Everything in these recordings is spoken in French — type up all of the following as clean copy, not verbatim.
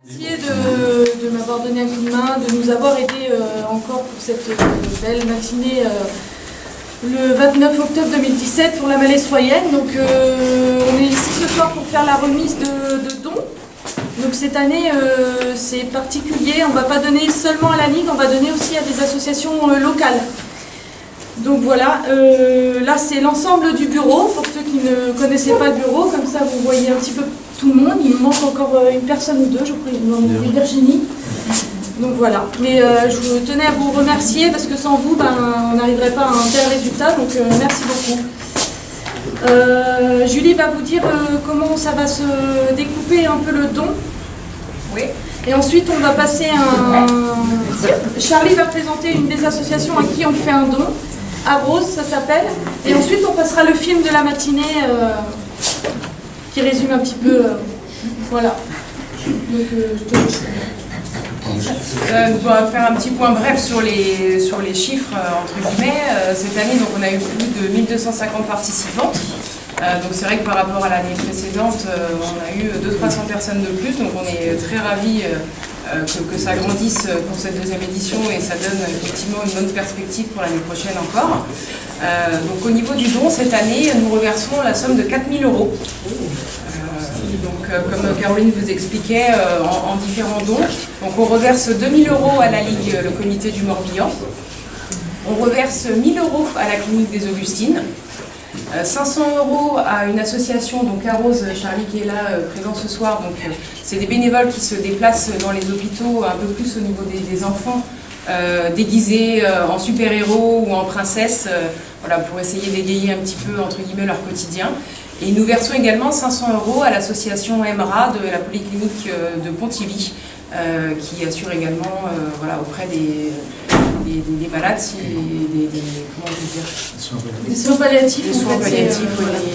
Merci de m'avoir donné un coup de main, de nous avoir aidé encore pour cette belle matinée le 29 octobre 2017 pour la Malaise-Royenne. Donc on est ici ce soir pour faire la remise de dons. Donc cette année c'est particulier, on ne va pas donner seulement à la Ligue, on va donner aussi à des associations locales. Donc voilà, là c'est l'ensemble du bureau, pour ceux qui ne connaissaient pas le bureau, comme ça vous voyez un petit peu tout le monde. Il nous manque encore une personne ou deux, je crois, il nous manque Virginie. Donc voilà, mais je tenais à vous remercier parce que sans vous, on n'arriverait pas à un tel résultat, donc merci beaucoup. Julie va vous dire comment ça va se découper un peu le don. Oui. Et ensuite on va passer un... Charlie va présenter une des associations à qui on fait un don. À Rose, ça s'appelle. Et ensuite on passera le film de la matinée qui résume un petit peu... voilà. Donc je te laisse. On va faire un petit point bref sur les chiffres, entre guillemets. Cette année, donc, on a eu plus de 1250 participants. Donc c'est vrai que par rapport à l'année précédente, on a eu 200-300 personnes de plus. Donc on est très ravis que ça grandisse pour cette deuxième édition et ça donne effectivement une bonne perspective pour l'année prochaine encore. Donc au niveau du don, cette année, nous reversons la somme de 4 000 €. Donc, comme Caroline vous expliquait, en différents dons. Donc, on reverse 2 000 € à la Ligue, le comité du Morbihan. On reverse 1 000 € à la clinique des Augustines. 500 € à une association, donc à Rose, Charlie qui est là présent ce soir. Donc, c'est des bénévoles qui se déplacent dans les hôpitaux, un peu plus au niveau des enfants, déguisés en super-héros ou en princesse, voilà, pour essayer d'égayer un petit peu, entre guillemets, leur quotidien. Et nous versons également 500 € à l'association EMRA de la polyclinique de Pontivy, qui assure également voilà, auprès des malades, comment on peut dire, des soins palliatifs. des soins palliatifs,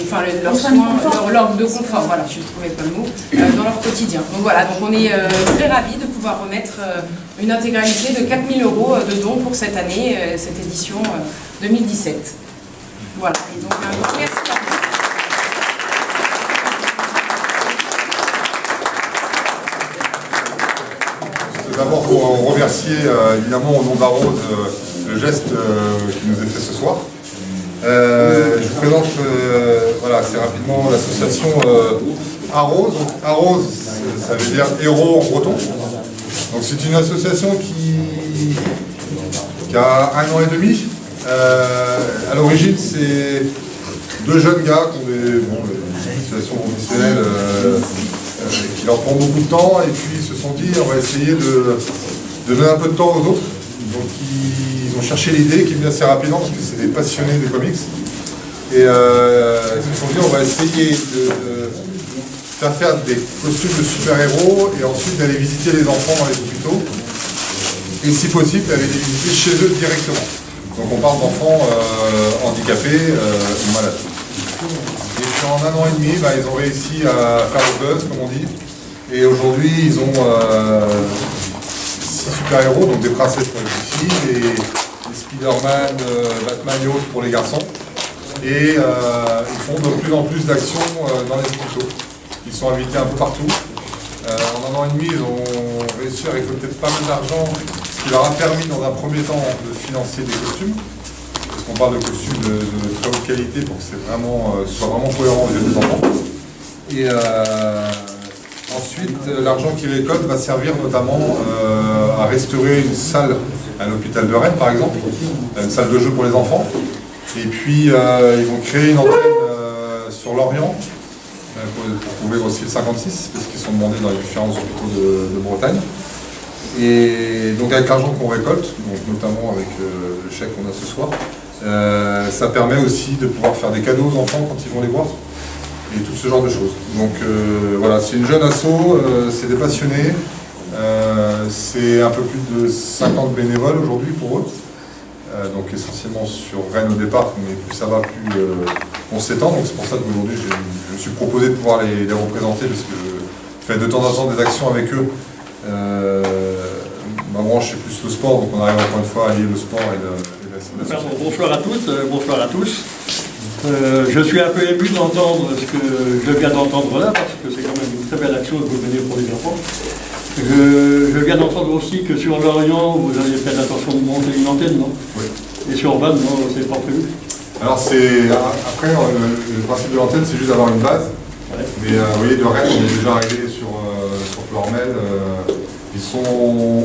enfin leurs soins, leur de confort, voilà, je ne trouvais pas le mot, dans leur quotidien. Donc voilà, donc on est très ravis de pouvoir remettre une intégralité de 4 000 € de dons pour cette année, cette édition 2017. Voilà, et donc un grand merci à vous. D'abord pour remercier évidemment au nom d'Arose le geste qui nous est fait ce soir. Je vous présente voilà, assez rapidement l'association Arose. Donc, Arose, ça veut dire héros en breton. Donc c'est une association qui a 1 an et demi. À l'origine, c'est deux jeunes gars qui ont des situations professionnelles qui leur prend beaucoup de temps, et puis ils se sont dit on va essayer de donner un peu de temps aux autres. Donc ils ont cherché l'idée qui est venue assez rapidement parce que c'est des passionnés des comics. Et ils se sont dit on va essayer de faire des costumes de super-héros et ensuite d'aller visiter les enfants dans les hôpitaux. Et si possible d'aller les visiter chez eux directement. Donc on parle d'enfants handicapés ou malades. Et puis en 1 an et demi, ils ont réussi à faire le buzz, comme on dit. Et aujourd'hui, ils ont 6 super-héros, donc des princesses pour les filles, des Spider-Man, Batman et autres pour les garçons. Et ils font de plus en plus d'actions dans les hôpitaux. Ils sont invités un peu partout. En 1 an et demi, ils ont réussi à récolter pas mal d'argent, ce qui leur a permis dans un premier temps de financer des costumes. Parce qu'on parle de costumes de très haute qualité pour que soit vraiment cohérent aux yeux des enfants. Et ensuite, l'argent qu'ils récoltent va servir notamment à restaurer une salle à l'hôpital de Rennes, par exemple, une salle de jeu pour les enfants. Et puis, ils vont créer une antenne sur l'Orient pour couvrir aussi le 56, parce qu'ils sont demandés dans les différents hôpitaux de Bretagne. Et donc, avec l'argent qu'on récolte, donc notamment avec le chèque qu'on a ce soir, ça permet aussi de pouvoir faire des cadeaux aux enfants quand ils vont les voir et tout ce genre de choses. Donc voilà, c'est une jeune asso, c'est des passionnés, c'est un peu plus de 50 bénévoles aujourd'hui pour eux, donc essentiellement sur Rennes au départ, mais plus ça va, plus on s'étend, donc c'est pour ça qu'aujourd'hui je me suis proposé de pouvoir les représenter parce que je fais de temps en temps des actions avec eux. Ma branche c'est plus le sport, donc on arrive encore une fois à lier le sport et l'association. Bonsoir à toutes, bonsoir à tous. Je suis un peu ému d'entendre ce que je viens d'entendre là, parce que c'est quand même une très belle action que vous menez pour les enfants. Je viens d'entendre aussi que sur Lorient, vous avez fait l'intention de monter une antenne, non? Oui. Et sur Vannes, non, c'est pas prévu. Alors après, le principe de l'antenne, c'est juste d'avoir une base. Ouais. Mais vous voyez, de Rennes, on est déjà arrivé sur Flormel. Ils sont...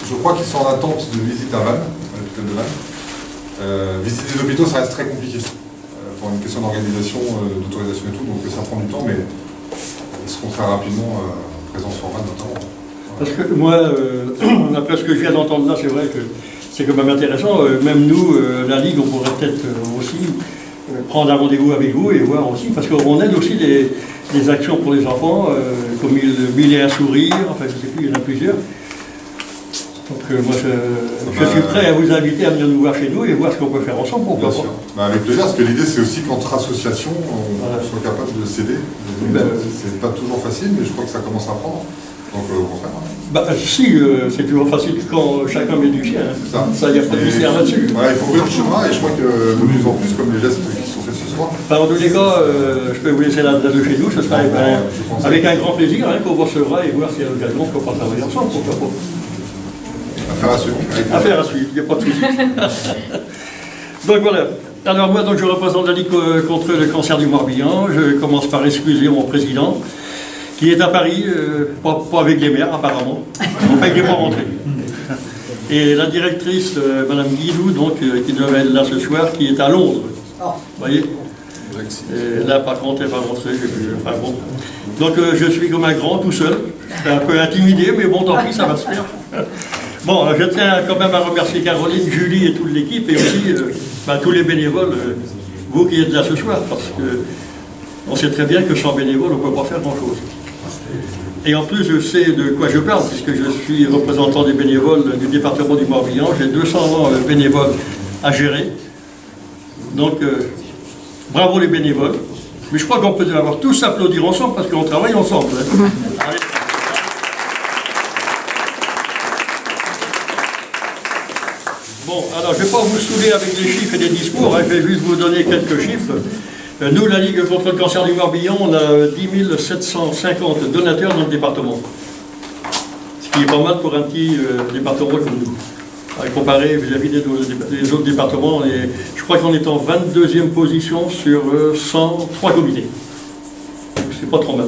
Je crois qu'ils sont en attente de visite à Vannes, à l'hôpital de Vannes. Visiter les hôpitaux, ça reste très compliqué. Pour une question d'organisation, d'autorisation et tout, donc ça prend du temps, mais ils seront très rapidement présents sur Vannes notamment. Parce que moi, après ce que je viens d'entendre là, c'est vrai que c'est quand même intéressant. Même nous, la Ligue, on pourrait peut-être aussi prendre un rendez-vous avec vous et voir aussi, parce qu'on aide aussi des actions pour les enfants, comme 1001 sourires, enfin je ne sais plus, il y en a plusieurs. Donc moi, je suis prêt à vous inviter à venir nous voir chez nous et voir ce qu'on peut faire ensemble. Bien sûr. Avec plaisir, parce que l'idée c'est aussi qu'entre associations, on soit capable de s'aider. C'est pas toujours facile, mais je crois que ça commence à prendre. Donc au contraire. Si, c'est toujours facile quand chacun met du chien. Hein. Ça, il n'y a pas de mystère là-dessus. Voilà, il faut ouvrir le chemin et je crois que de plus en plus, comme les gestes qui sont faits ce soir. En tous les cas, je peux vous laisser la date de chez nous, ce sera avec un grand plaisir qu'on vous recevra et voir s'il y a l'occasion qu'on peut travailler ensemble, pourquoi pas. Affaire à suivre. Affaire à suivre, il n'y a pas de souci. Donc voilà. Alors moi, je représente la Ligue contre le cancer du Morbihan. Je commence par excuser mon président, qui est à Paris, pas avec les maires apparemment. Enfin, il n'est pas rentré. Et la directrice, Madame Guilou, donc, qui devait être là ce soir, qui est à Londres. Vous voyez? Et là, par contre, elle va rentrer. Enfin, bon. Donc je suis comme un grand tout seul. Je suis un peu intimidé, mais bon, tant pis, ça va se faire. Bon, je tiens quand même à remercier Caroline, Julie et toute l'équipe, et aussi tous les bénévoles, vous qui êtes là ce soir, parce que on sait très bien que sans bénévoles, on ne peut pas faire grand-chose. Et en plus, je sais de quoi je parle, puisque je suis représentant des bénévoles du département du Morbihan. J'ai 200 bénévoles à gérer. Donc, bravo les bénévoles. Mais je crois qu'on peut avoir tous applaudir ensemble, parce qu'on travaille ensemble. Hein. Allez. Bon, alors je ne vais pas vous saouler avec les chiffres et les discours, hein, je vais juste vous donner quelques chiffres. Nous, la Ligue contre le cancer du Morbihan, on a 10 750 donateurs dans le département. Ce qui est pas mal pour un petit département comme nous. Comparé vis-à-vis des autres départements, et je crois qu'on est en 22e position sur 103 comités. C'est pas trop mal.